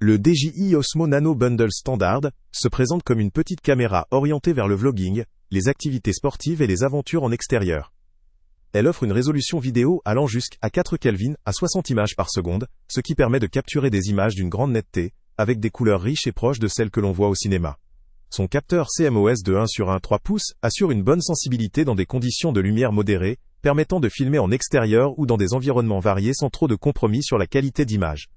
Le DJI Osmo Nano Bundle Standard se présente comme une petite caméra orientée vers le vlogging, les activités sportives et les aventures en extérieur. Elle offre une résolution vidéo allant jusqu'à 4 Kelvin à 60 images par seconde, ce qui permet de capturer des images d'une grande netteté, avec des couleurs riches et proches de celles que l'on voit au cinéma. Son capteur CMOS de 1:1 pouces assure une bonne sensibilité dans des conditions de lumière modérées, permettant de filmer en extérieur ou dans des environnements variés sans trop de compromis sur la qualité d'image.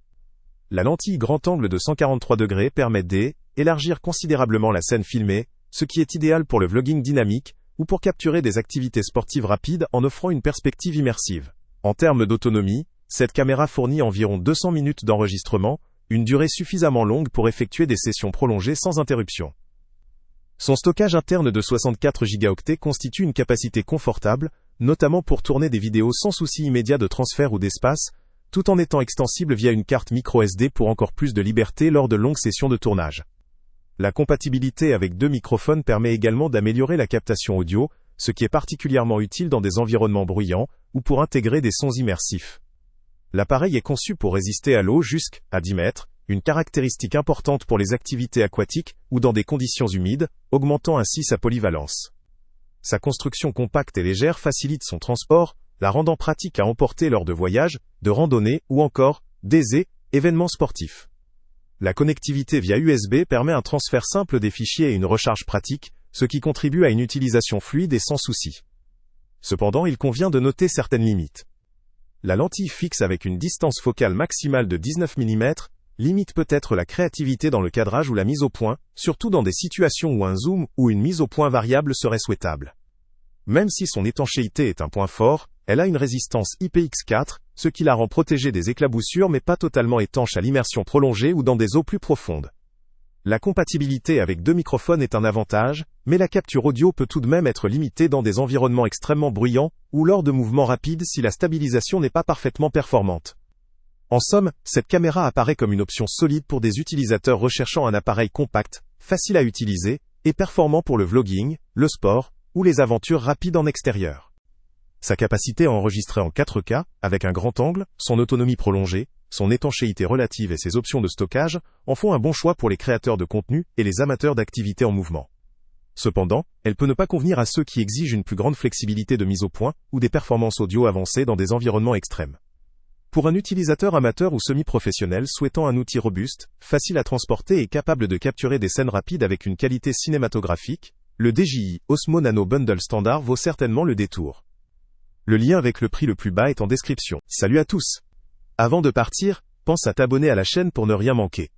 La lentille grand angle de 143 degrés permet d'élargir considérablement la scène filmée, ce qui est idéal pour le vlogging dynamique, ou pour capturer des activités sportives rapides en offrant une perspective immersive. En termes d'autonomie, cette caméra fournit environ 200 minutes d'enregistrement, une durée suffisamment longue pour effectuer des sessions prolongées sans interruption. Son stockage interne de 64 Go constitue une capacité confortable, notamment pour tourner des vidéos sans souci immédiat de transfert ou d'espace, tout en étant extensible via une carte microSD pour encore plus de liberté lors de longues sessions de tournage. La compatibilité avec 2 microphones permet également d'améliorer la captation audio, ce qui est particulièrement utile dans des environnements bruyants ou pour intégrer des sons immersifs. L'appareil est conçu pour résister à l'eau jusqu'à 10 mètres, une caractéristique importante pour les activités aquatiques ou dans des conditions humides, augmentant ainsi sa polyvalence. Sa construction compacte et légère facilite son transport, la rendant pratique à emporter lors de voyages, de randonnées ou encore événements sportifs. La connectivité via USB permet un transfert simple des fichiers et une recharge pratique, ce qui contribue à une utilisation fluide et sans souci. Cependant, il convient de noter certaines limites. La lentille fixe avec une distance focale maximale de 19 mm limite peut-être la créativité dans le cadrage ou la mise au point, surtout dans des situations où un zoom ou une mise au point variable serait souhaitable. Même si son étanchéité est un point fort, elle a une résistance IPX4, ce qui la rend protégée des éclaboussures mais pas totalement étanche à l'immersion prolongée ou dans des eaux plus profondes. La compatibilité avec 2 microphones est un avantage, mais la capture audio peut tout de même être limitée dans des environnements extrêmement bruyants ou lors de mouvements rapides si la stabilisation n'est pas parfaitement performante. En somme, cette caméra apparaît comme une option solide pour des utilisateurs recherchant un appareil compact, facile à utiliser et performant pour le vlogging, le sport ou les aventures rapides en extérieur. Sa capacité à enregistrer en 4K, avec un grand angle, son autonomie prolongée, son étanchéité relative et ses options de stockage, en font un bon choix pour les créateurs de contenu et les amateurs d'activités en mouvement. Cependant, elle peut ne pas convenir à ceux qui exigent une plus grande flexibilité de mise au point ou des performances audio avancées dans des environnements extrêmes. Pour un utilisateur amateur ou semi-professionnel souhaitant un outil robuste, facile à transporter et capable de capturer des scènes rapides avec une qualité cinématographique, le DJI Osmo Nano Bundle Standard vaut certainement le détour. Le lien avec le prix le plus bas est en description. Salut à tous! Avant de partir, pense à t'abonner à la chaîne pour ne rien manquer.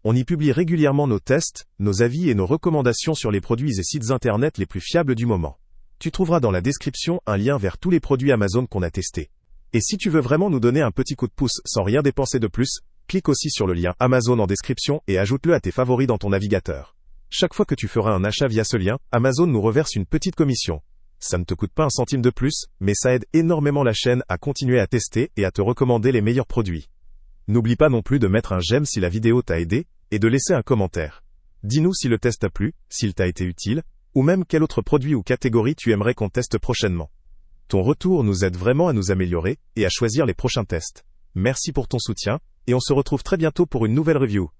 On y publie régulièrement nos tests, nos avis et nos recommandations sur les produits et sites internet les plus fiables du moment. Tu trouveras dans la description un lien vers tous les produits Amazon qu'on a testés. Et si tu veux vraiment nous donner un petit coup de pouce sans rien dépenser de plus, clique aussi sur le lien Amazon en description et ajoute-le à tes favoris dans ton navigateur. Chaque fois que tu feras un achat via ce lien, Amazon nous reverse une petite commission. Ça ne te coûte pas un centime de plus, mais ça aide énormément la chaîne à continuer à tester et à te recommander les meilleurs produits. N'oublie pas non plus de mettre un j'aime si la vidéo t'a aidé, et de laisser un commentaire. Dis-nous si le test t'a plu, s'il t'a été utile, ou même quel autre produit ou catégorie tu aimerais qu'on teste prochainement. Ton retour nous aide vraiment à nous améliorer, et à choisir les prochains tests. Merci pour ton soutien, et on se retrouve très bientôt pour une nouvelle review.